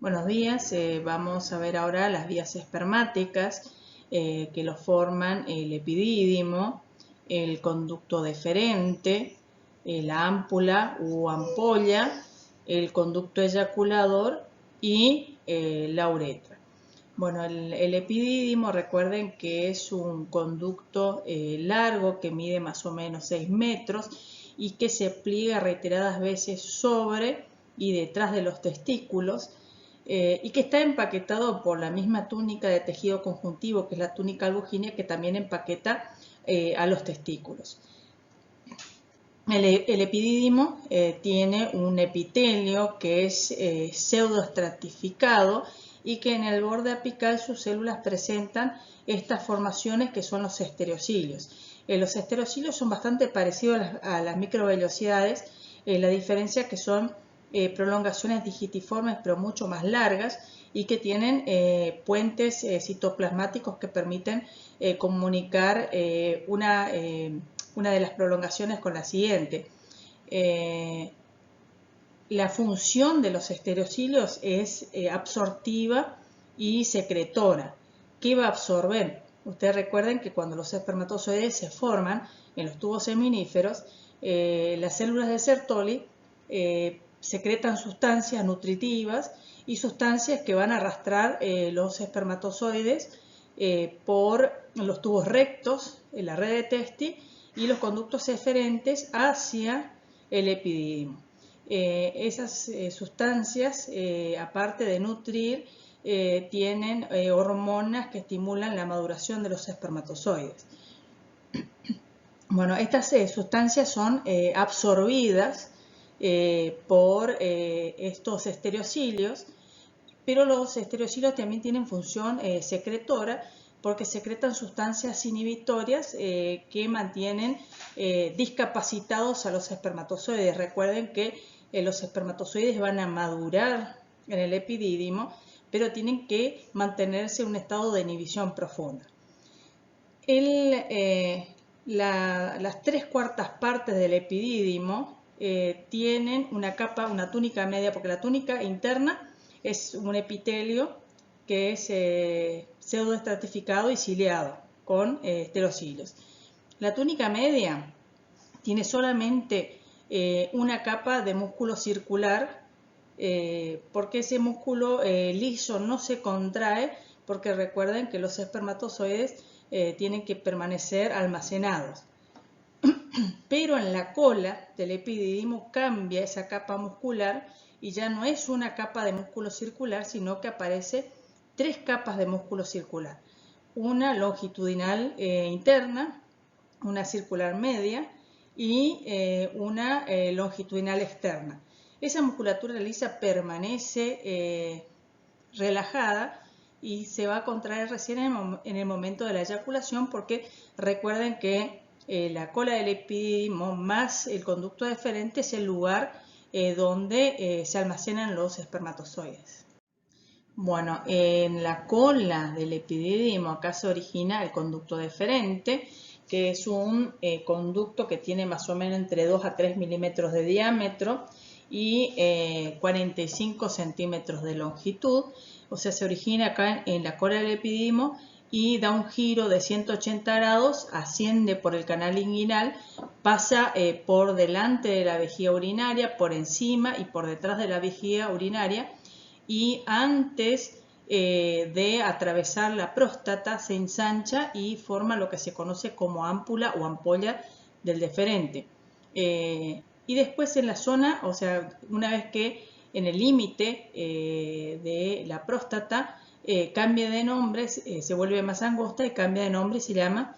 Buenos días, vamos a ver ahora las vías espermáticas que lo forman el epidídimo, el conducto deferente, la ámpula u ampolla, el conducto eyaculador y la uretra. Bueno, el epidídimo, recuerden que es un conducto largo que mide más o menos 6 metros y que se pliega reiteradas veces sobre y detrás de los testículos y que está empaquetado por la misma túnica de tejido conjuntivo, que es la túnica albuginea, que también empaqueta a los testículos. El epidídimo tiene un epitelio que es pseudoestratificado y que en el borde apical sus células presentan estas formaciones que son los estereocilios. Los estereocilios son bastante parecidos a las microvellosidades, la diferencia que son prolongaciones digitiformes pero mucho más largas y que tienen puentes citoplasmáticos que permiten comunicar una de las prolongaciones con la siguiente. La función de los estereocilios es absortiva y secretora. ¿Qué va a absorber? Ustedes recuerden que cuando los espermatozoides se forman en los tubos seminíferos, las células de Sertoli secretan sustancias nutritivas y sustancias que van a arrastrar los espermatozoides por los tubos rectos, en la red de Testi, y los conductos eferentes hacia el epidídimo. Esas sustancias, aparte de nutrir, tienen hormonas que estimulan la maduración de los espermatozoides. Bueno, estas sustancias son absorbidas por estos estereocilios, pero los estereocilios también tienen función secretora porque secretan sustancias inhibitorias que mantienen discapacitados a los espermatozoides. Recuerden que los espermatozoides van a madurar en el epidídimo, pero tienen que mantenerse en un estado de inhibición profunda. Las 3/4 partes del epidídimo tienen una capa, una túnica media, porque la túnica interna es un epitelio que es pseudoestratificado y ciliado con estereocilios. La túnica media tiene solamente una capa de músculo circular porque ese músculo liso no se contrae, porque recuerden que los espermatozoides tienen que permanecer almacenados. Pero en la cola del epidídimo cambia esa capa muscular y ya no es una capa de músculo circular, sino que aparece 3 capas de músculo circular. Una longitudinal interna, una circular media y una longitudinal externa. Esa musculatura lisa permanece relajada y se va a contraer recién en el momento de la eyaculación, porque recuerden que la cola del epidídimo más el conducto deferente es el lugar donde se almacenan los espermatozoides. Bueno, en la cola del epidídimo acá se origina el conducto deferente, que es un conducto que tiene más o menos entre 2 a 3 milímetros de diámetro y 45 centímetros de longitud. O sea, se origina acá en la cola del epidídimo y da un giro de 180 grados, asciende por el canal inguinal, pasa por delante de la vejiga urinaria, por encima y por detrás de la vejiga urinaria, y antes de atravesar la próstata se ensancha y forma lo que se conoce como ámpula o ampolla del deferente. Y después en la zona, o sea, una vez que en el límite de la próstata cambia de nombre, se vuelve más angosta y cambia de nombre y se llama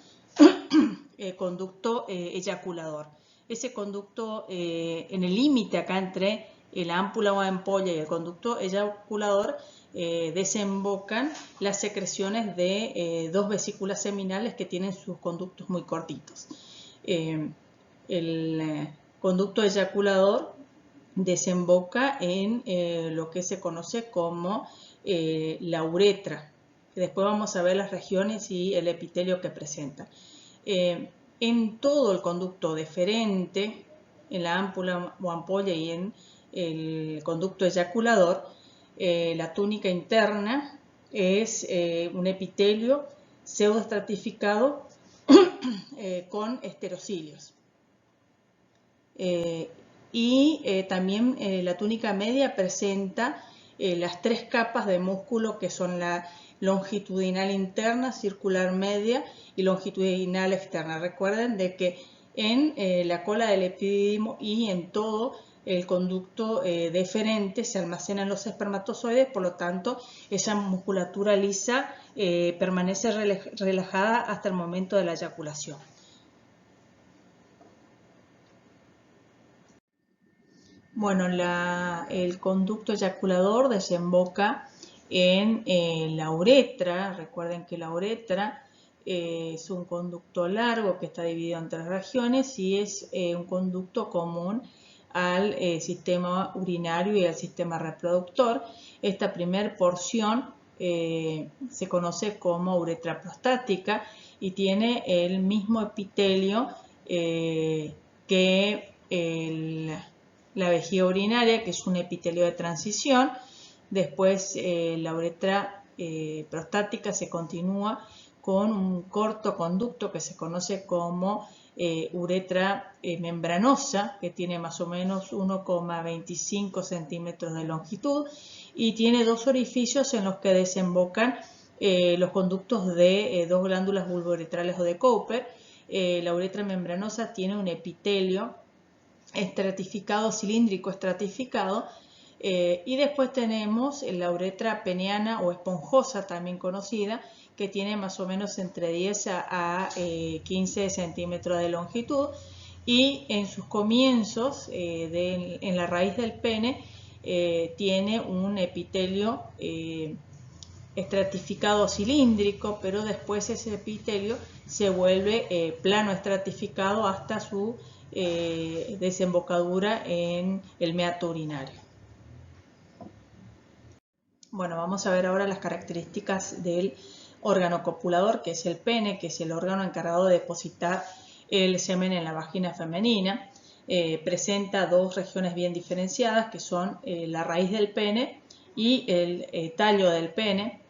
conducto eyaculador. Ese conducto en el límite acá entre la ámpula o ampolla y el conducto eyaculador desembocan las secreciones de 2 vesículas seminales que tienen sus conductos muy cortitos. El conducto eyaculador desemboca en lo que se conoce como la uretra. Después vamos a ver las regiones y el epitelio que presenta. En todo el conducto deferente, en la ámpula o ampolla y en el conducto eyaculador, la túnica interna es un epitelio pseudoestratificado con esterocilios. También la túnica media presenta las tres capas de músculo que son la longitudinal interna, circular media y longitudinal externa. Recuerden de que en la cola del epidídimo y en todo el conducto deferente se almacenan los espermatozoides, por lo tanto esa musculatura lisa permanece relajada hasta el momento de la eyaculación. Bueno, el conducto eyaculador desemboca en la uretra. Recuerden que la uretra es un conducto largo que está dividido en tres regiones y es un conducto común al sistema urinario y al sistema reproductor. Esta primera porción se conoce como uretra prostática y tiene el mismo epitelio que la vejiga urinaria, que es un epitelio de transición. Después la uretra prostática se continúa con un corto conducto que se conoce como uretra membranosa, que tiene más o menos 1,25 centímetros de longitud y tiene dos orificios en los que desembocan los conductos de dos glándulas vulvouretrales o de Cowper. La uretra membranosa tiene un epitelio estratificado, cilíndrico estratificado, y después tenemos la uretra peniana o esponjosa, también conocida, que tiene más o menos entre 10 a 15 centímetros de longitud y en sus comienzos, en la raíz del pene, tiene un epitelio estratificado cilíndrico, pero después ese epitelio se vuelve plano estratificado hasta su desembocadura en el meato urinario. Bueno, vamos a ver ahora las características del órgano copulador, que es el pene, que es el órgano encargado de depositar el semen en la vagina femenina. Presenta dos regiones bien diferenciadas, que son la raíz del pene y el tallo del pene.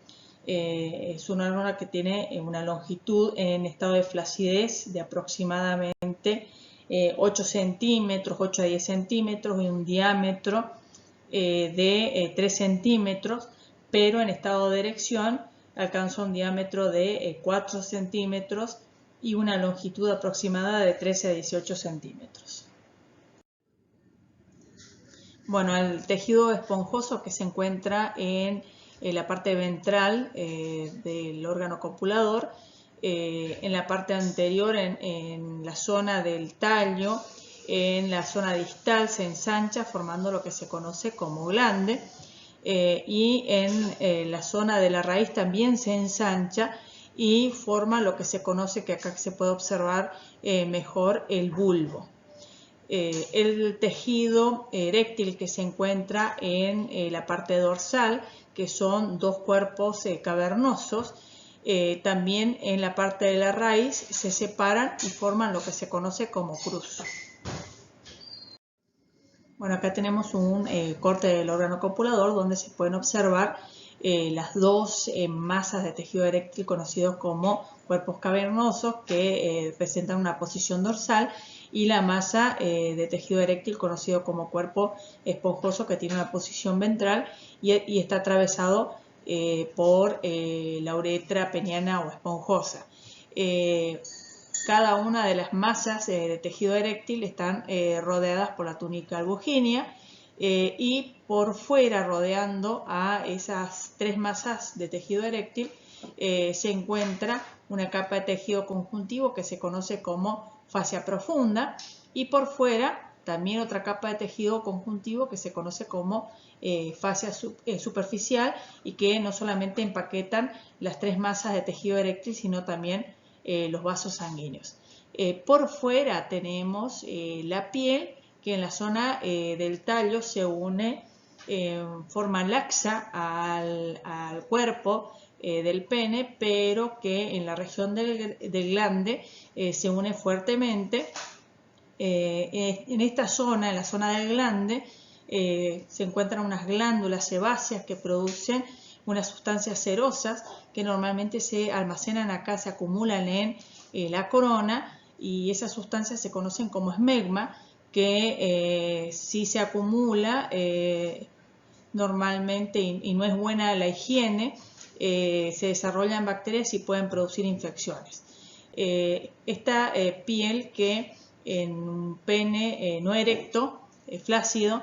Es un órgano que tiene una longitud en estado de flacidez de aproximadamente 8 centímetros, 8 a 10 centímetros y un diámetro de 3 centímetros, pero en estado de erección alcanza un diámetro de 4 centímetros y una longitud aproximada de 13 a 18 centímetros. Bueno, el tejido esponjoso que se encuentra en la parte ventral del órgano copulador, en la parte anterior, en la zona del tallo, en la zona distal se ensancha formando lo que se conoce como glande, y en la zona de la raíz también se ensancha y forma lo que se conoce, que acá se puede observar mejor, el bulbo. El tejido eréctil que se encuentra en la parte dorsal, que son dos cuerpos cavernosos, también en la parte de la raíz se separan y forman lo que se conoce como cruz. Bueno, acá tenemos un corte del órgano copulador donde se pueden observar las dos masas de tejido eréctil conocidos como cuerpos cavernosos, que presentan una posición dorsal, y la masa de tejido eréctil conocido como cuerpo esponjoso, que tiene una posición ventral y está atravesado por la uretra peniana o esponjosa. Cada una de las masas de tejido eréctil están rodeadas por la túnica albuginea, y por fuera, rodeando a esas tres masas de tejido eréctil, se encuentra una capa de tejido conjuntivo que se conoce como fascia profunda, y por fuera también otra capa de tejido conjuntivo que se conoce como fascia superficial, y que no solamente empaquetan las tres masas de tejido eréctil, sino también los vasos sanguíneos. Por fuera tenemos la piel, que en la zona del tallo se une en forma laxa al cuerpo del pene, pero que en la región del glande se une fuertemente. En esta zona, en la zona del glande, se encuentran unas glándulas sebáceas que producen unas sustancias cerosas que normalmente se almacenan acá, se acumulan en la corona, y esas sustancias se conocen como esmegma, que si se acumula normalmente y no es buena la higiene, se desarrollan bacterias y pueden producir infecciones. Esta piel que en un pene no erecto, flácido,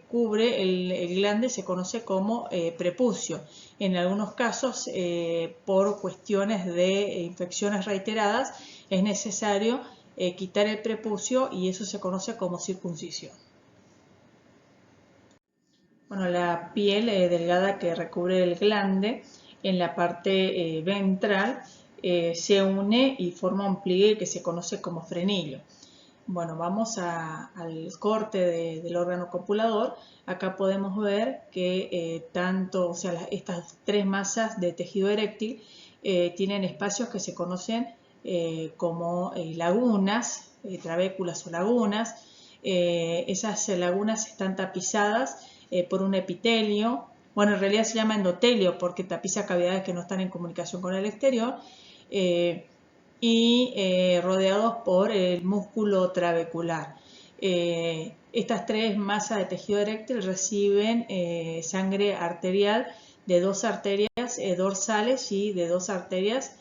cubre el glande se conoce como prepucio. En algunos casos, por cuestiones de infecciones reiteradas, es necesario quitar el prepucio y eso se conoce como circuncisión. Bueno, la piel delgada que recubre el glande en la parte ventral se une y forma un pliegue que se conoce como frenillo. Bueno, vamos al corte del órgano copulador. Acá podemos ver que estas tres masas de tejido eréctil tienen espacios que se conocen como lagunas, trabéculas o lagunas. Esas lagunas están tapizadas por un epitelio. Bueno, en realidad se llama endotelio porque tapiza cavidades que no están en comunicación con el exterior. Y rodeados por el músculo trabecular. Estas tres masas de tejido eréctil reciben sangre arterial de dos arterias dorsales y de dos arterias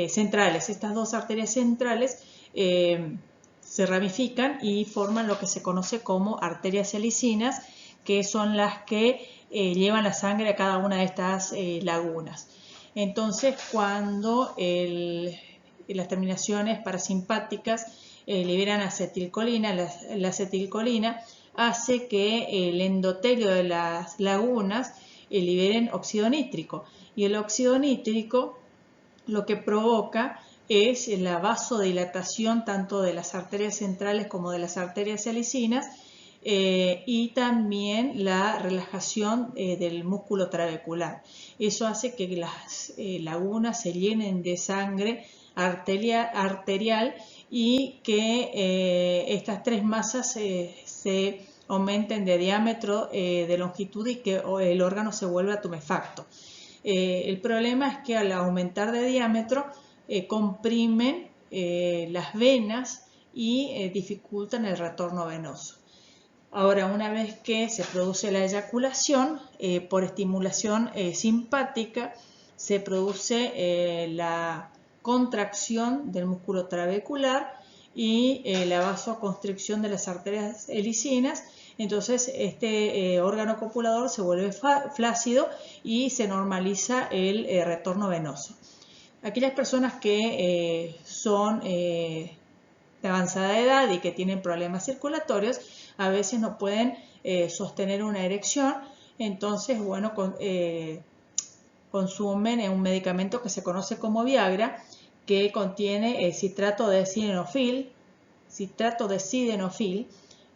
centrales. Estas dos arterias centrales se ramifican y forman lo que se conoce como arterias helicinas, que son las que llevan la sangre a cada una de estas lagunas. Entonces, cuando las terminaciones parasimpáticas liberan acetilcolina, la acetilcolina hace que el endotelio de las lagunas liberen óxido nítrico. Y el óxido nítrico lo que provoca es la vasodilatación tanto de las arterias centrales como de las arterias helicinas, y también la relajación del músculo trabecular. Eso hace que las lagunas se llenen de sangre arterial y que estas tres masas se aumenten de diámetro, de longitud, y que el órgano se vuelva tumefacto. El problema es que al aumentar de diámetro comprimen las venas y dificultan el retorno venoso. Ahora, una vez que se produce la eyaculación, por estimulación simpática, se produce la contracción del músculo trabecular y la vasoconstricción de las arterias helicinas. Entonces, este órgano copulador se vuelve flácido y se normaliza el retorno venoso. Aquellas personas que son de avanzada edad y que tienen problemas circulatorios, a veces no pueden sostener una erección, entonces, bueno, consumen un medicamento que se conoce como Viagra, que contiene citrato de sildenafil,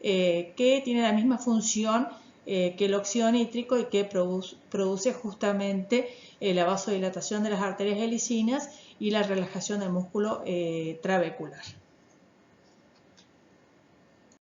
que tiene la misma función que el óxido nítrico y que produce justamente la vasodilatación de las arterias helicinas y la relajación del músculo trabecular.